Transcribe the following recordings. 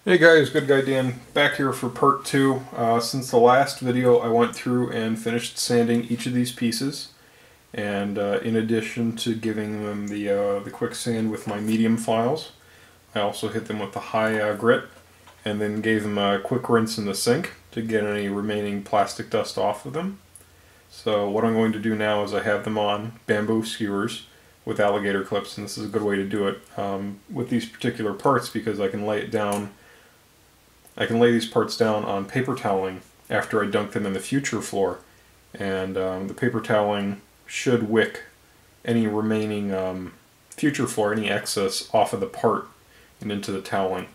Hey guys, Goodguydan back here for part 2. Since the last video I went through and finished sanding each of these pieces, and in addition to giving them the quick sand with my medium files, I also hit them with the high grit and then gave them a quick rinse in the sink to get any remaining plastic dust off of them. So what I'm going to do now is I have them on bamboo skewers with alligator clips, and this is a good way to do it with these particular parts because I can lay these parts down on paper toweling after I dunk them in the future floor, and the paper toweling should wick any remaining future floor, any excess off of the part and into the toweling,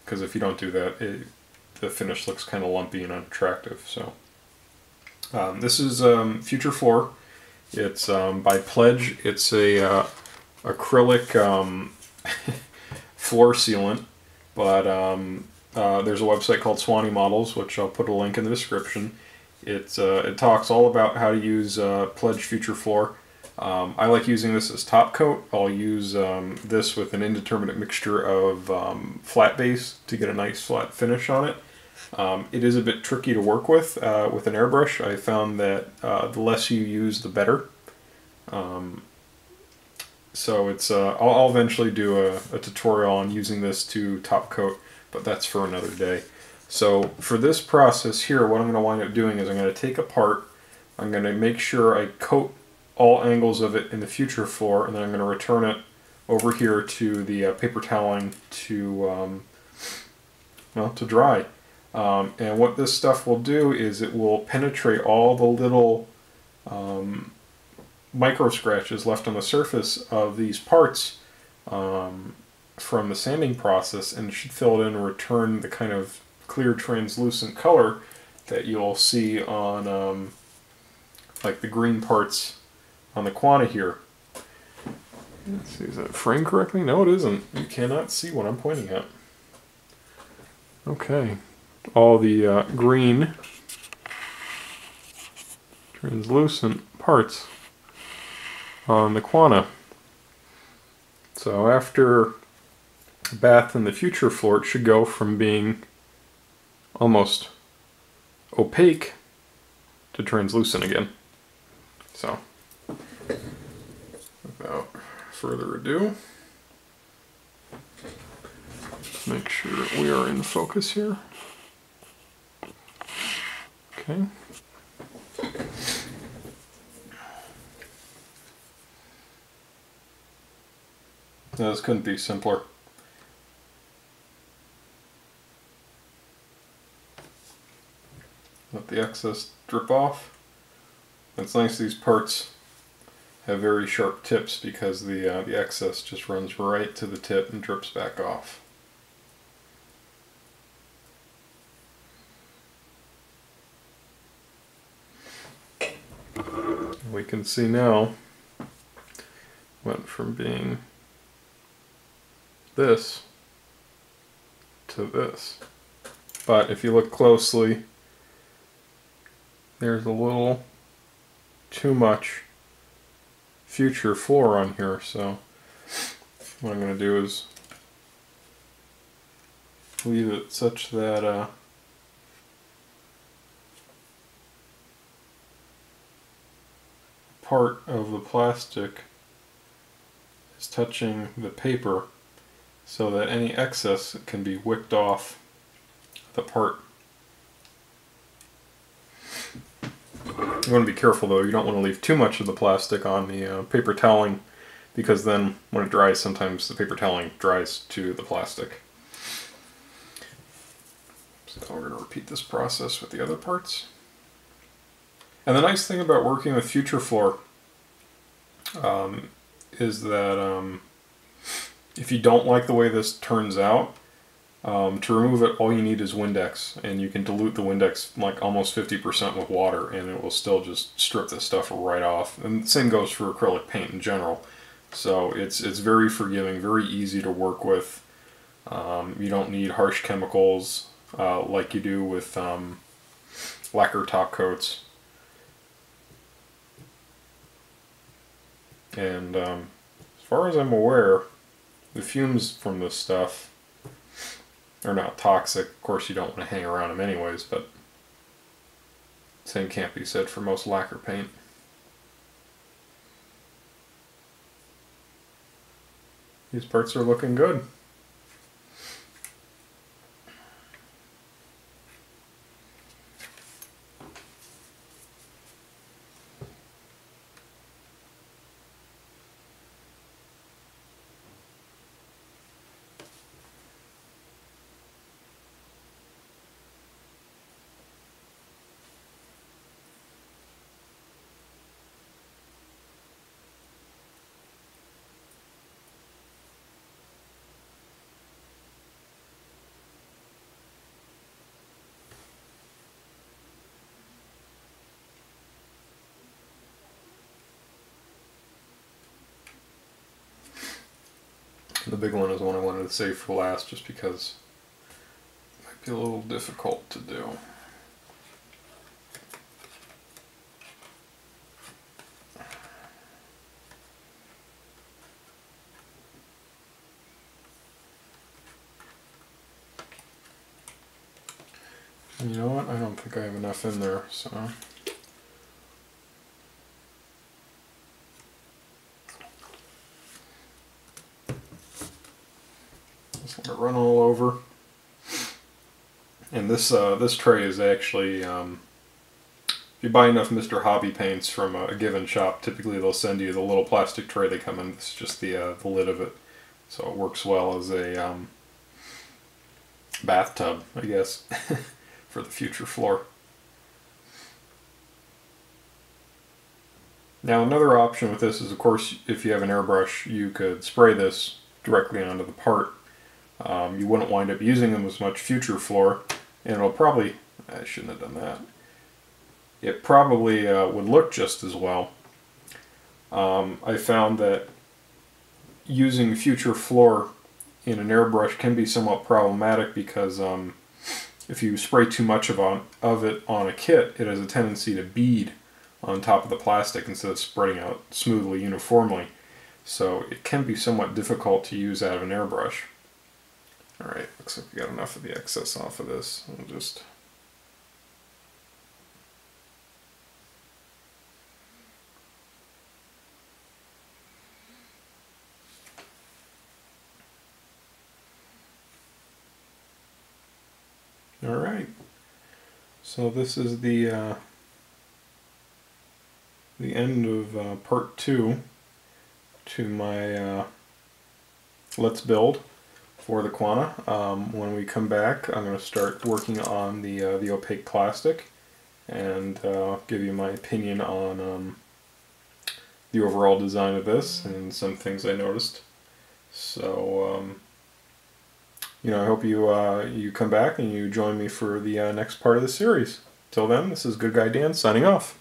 because if you don't do that, the finish looks kind of lumpy and unattractive. So this is future floor. It's by Pledge. It's a acrylic floor sealant, but there's a website called Swanee Models, which I'll put a link in the description. It talks all about how to use Pledge Future Floor. I like using this as top coat. I'll use this with an indeterminate mixture of flat base to get a nice flat finish on it. It is a bit tricky to work with an airbrush. I found that the less you use, the better. So it's I'll eventually do a tutorial on using this to top coat, but that's for another day. So for this process here, what I'm going to wind up doing is I'm going to take apart, I'm going to make sure I coat all angles of it in the future floor, and then I'm going to return it over here to the paper toweling to dry. And what this stuff will do is it will penetrate all the little micro scratches left on the surface of these parts from the sanding process, and should fill it in and return the kind of clear translucent color that you'll see on like the green parts on the Quanta here. Let's see, is that framed correctly? No, it isn't. You cannot see what I'm pointing at. Okay, all the green translucent parts on the Quanta. So after bath in the future floor, it should go from being almost opaque to translucent again. So without further ado, make sure we are in focus here. Okay. Now, this couldn't be simpler. Let the excess drip off. It's nice these parts have very sharp tips because the excess just runs right to the tip and drips back off. We can see now went from being this to this. But if you look closely, there's a little too much future floor on here, so what I'm going to do is leave it such that part of the plastic is touching the paper so that any excess can be wicked off the part. You want to be careful though, you don't want to leave too much of the plastic on the paper toweling, because then when it dries, sometimes the paper toweling dries to the plastic. So we're going to repeat this process with the other parts. And the nice thing about working with future floor is that if you don't like the way this turns out, to remove it, all you need is Windex, and you can dilute the Windex like almost 50% with water, and it will still just strip this stuff right off. And the same goes for acrylic paint in general. So it's very forgiving, very easy to work with. You don't need harsh chemicals like you do with lacquer top coats. And as far as I'm aware, the fumes from this stuff They're not toxic. Of course, you don't want to hang around them anyways, but same can't be said for most lacquer paint. These parts are looking good. The big one is one I wanted to save for last just because it might be a little difficult to do. And you know what? I don't think I have enough in there, so just let it run all over. And this this tray is actually, if you buy enough Mr. Hobby paints from a given shop, typically they'll send you the little plastic tray they come in. It's just the lid of it, so it works well as a bathtub, I guess, for the future floor. Now another option with this is, of course, if you have an airbrush, you could spray this directly onto the part. You wouldn't wind up using them as much future floor, and it'll probably, I shouldn't have done that, it probably would look just as well. I found that using future floor in an airbrush can be somewhat problematic because if you spray too much of it on a kit, it has a tendency to bead on top of the plastic instead of spreading out smoothly uniformly. So it can be somewhat difficult to use out of an airbrush. Alright, looks like we got enough of the excess off of this. We'll just Alright, so this is the end of part 2 to my Let's Build for the Quana. When we come back, I'm going to start working on the opaque plastic and give you my opinion on the overall design of this and some things I noticed. So, you know, I hope you come back and you join me for the next part of the series. Till then, this is Goodguydan signing off.